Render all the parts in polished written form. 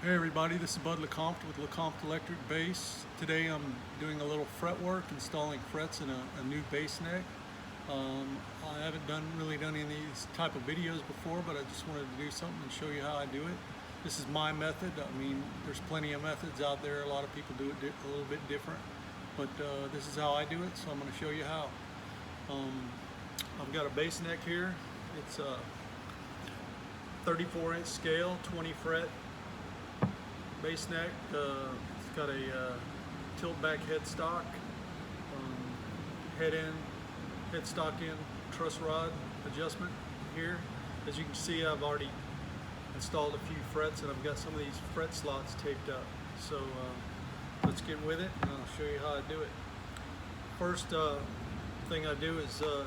Hey everybody, this is Bud LeCompte with LeCompte Electric Bass. Today I'm doing a little fret work, installing frets in a new bass neck. I haven't really done any of these type of videos before, but I just wanted to do something and show you how I do it. This is my method. I mean, there's plenty of methods out there. A lot of people do it a little bit different, but this is how I do it, so I'm going to show you how. I've got a bass neck here. It's a 34-inch scale, 20 fret bass neck. It's got a tilt back headstock, head in, headstock in, truss rod adjustment here. As you can see, I've already installed a few frets and I've got some of these fret slots taped up. So let's get with it and I'll show you how I do it. First thing I do is, of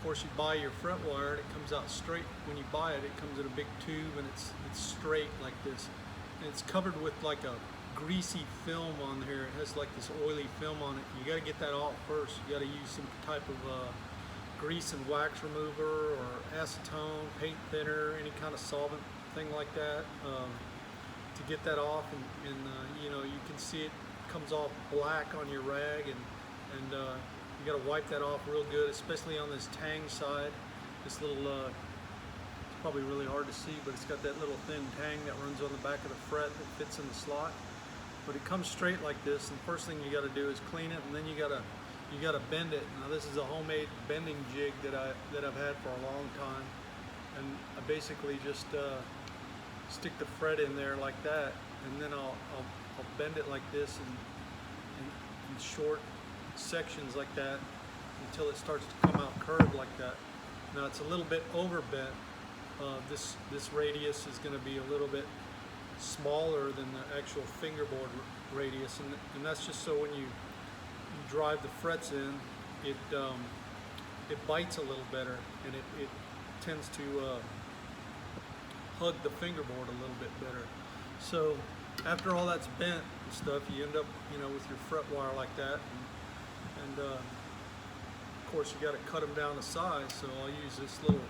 course, you buy your fret wire and it comes out straight. When you buy it, it comes in a big tube and it's straight like this. And it's covered with like a greasy film on here. It has like this oily film on it. You got to get that off first. You got to use some type of grease and wax remover or acetone, paint thinner, any kind of solvent thing like that to get that off. And you know, you can see it comes off black on your rag, and you got to wipe that off real good, especially on this tang side. This little probably really hard to see, but it's got that little thin tang that runs on the back of the fret that fits in the slot. But it comes straight like this, and the first thing you got to do is clean it, and then you gotta bend it. Now this is a homemade bending jig that I've had for a long time, and I basically just stick the fret in there like that, and then I'll bend it like this in short sections like that until it starts to come out curved like that. Now it's a little bit overbent. This radius is going to be a little bit smaller than the actual fingerboard radius, and that's just so when you drive the frets in, it bites a little better, and it tends to hug the fingerboard a little bit better. So after all that's bent and stuff, you end up, you know, with your fret wire like that, and of course you got to cut them down to size. So I'll use this little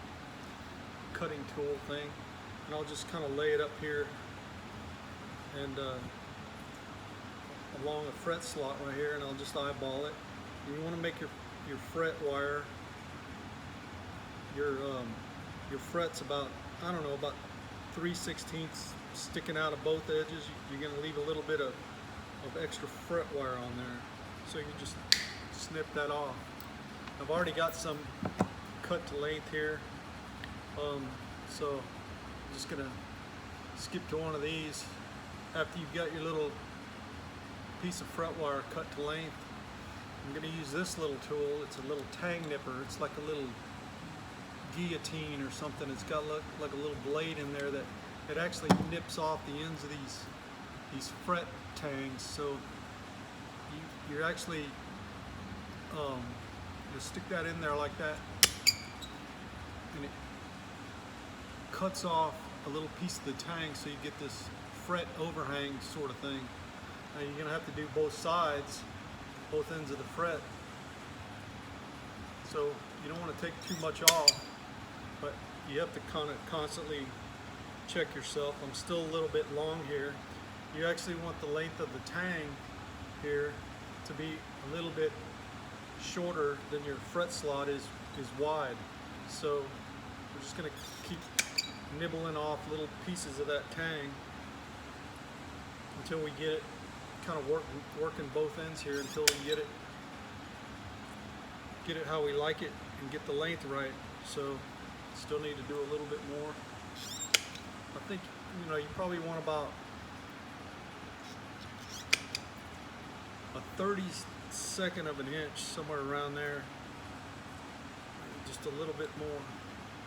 cutting tool thing, and I'll just kind of lay it up here and along a fret slot right here, and I'll just eyeball it. And you want to make your fret wire, your frets about, I don't know, about 3/16 sticking out of both edges. You're going to leave a little bit of extra fret wire on there, so you just snip that off. I've already got some cut to length here. So I'm just gonna skip to one of these. After you've got your little piece of fret wire cut to length, I'm gonna use this little tool. It's a little tang nipper. It's like a little guillotine or something. It's got like a little blade in there that it actually nips off the ends of these fret tangs. So you're actually you stick that in there like that, and it cuts off a little piece of the tang, so you get this fret overhang sort of thing. Now you're going to have to do both sides, both ends of the fret. So you don't want to take too much off, but you have to kind of constantly check yourself. I'm still a little bit long here. You actually want the length of the tang here to be a little bit shorter than your fret slot is wide. So we're just going to keep nibbling off little pieces of that tang until we get it kind of working both ends here, until we get it how we like it and get the length right. So still need to do a little bit more. I think, you know, you probably want about a 32nd of an inch, somewhere around there, just a little bit more.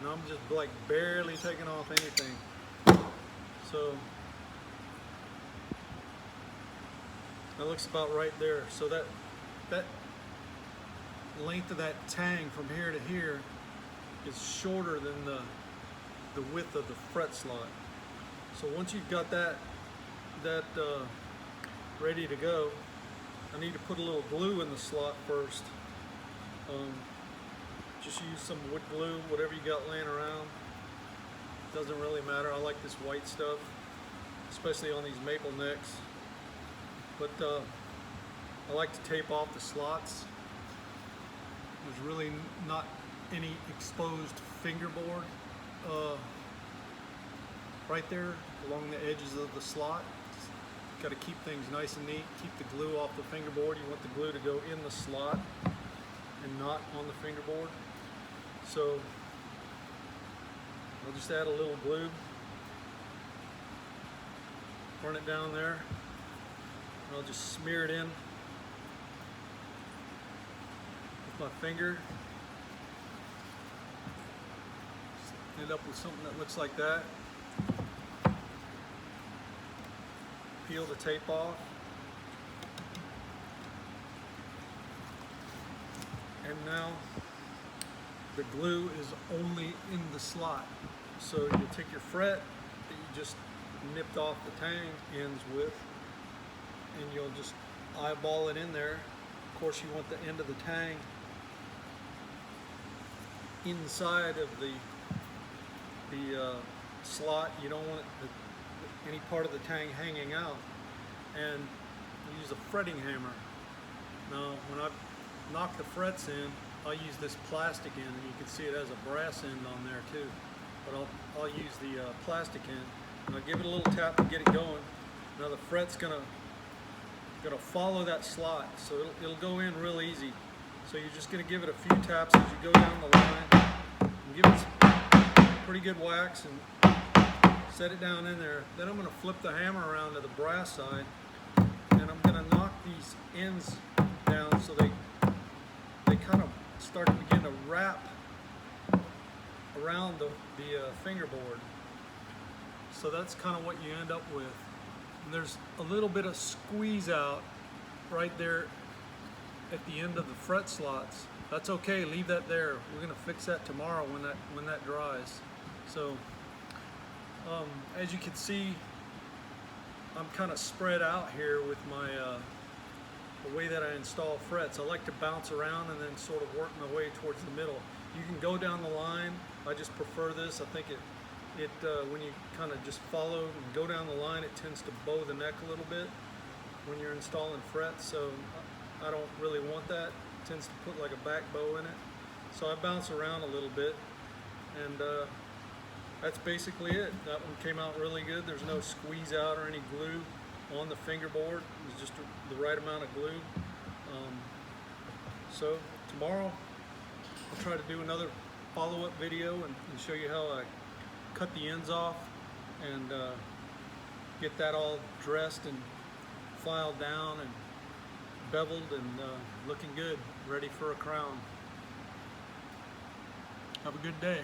And I'm just like barely taking off anything. So that looks about right there. So that length of that tang from here to here is shorter than the width of the fret slot. So once you've got that ready to go, I need to put a little glue in the slot first. Just use some wood glue, whatever you got laying around. Doesn't really matter. I like this white stuff. especially on these maple necks. But I like to tape off the slots. There's really not any exposed fingerboard right there along the edges of the slot. Got to keep things nice and neat, keep the glue off the fingerboard. You want the glue to go in the slot and not on the fingerboard. So I'll just add a little glue, run it down there, and I'll just smear it in with my finger. End up with something that looks like that. Peel the tape off. And now the glue is only in the slot. So you'll take your fret that you just nipped off the tang ends with, and you'll just eyeball it in there. Of course, you want the end of the tang inside of the slot. You don't want any part of the tang hanging out. And use a fretting hammer. Now, when I knock the frets in, I'll use this plastic end, and you can see it has a brass end on there too. But I'll use the plastic end, and I'll give it a little tap to get it going. Now the fret's gonna follow that slot, so it'll go in real easy. So you're just gonna give it a few taps as you go down the line, and give it some pretty good wax, and set it down in there. Then I'm gonna flip the hammer around to the brass side, and I'm gonna knock these ends down so they kind of start to begin to wrap around the fingerboard. So that's kind of what you end up with. And there's a little bit of squeeze out right there at the end of the fret slots. That's okay, leave that there. We're gonna fix that tomorrow when that dries. So as you can see, I'm kind of spread out here with my the way that I install frets. I like to bounce around and then sort of work my way towards the middle. You can go down the line. I just prefer this. I think it when you kind of just follow and go down the line, it tends to bow the neck a little bit when you're installing frets. So I don't really want that. It tends to put like a back bow in it. So I bounce around a little bit, and that's basically it. That one came out really good. There's no squeeze out or any glue on the fingerboard. It was just the right amount of glue. So tomorrow I'll try to do another follow-up video and show you how I cut the ends off and get that all dressed and filed down and beveled and looking good, ready for a crown. Have a good day.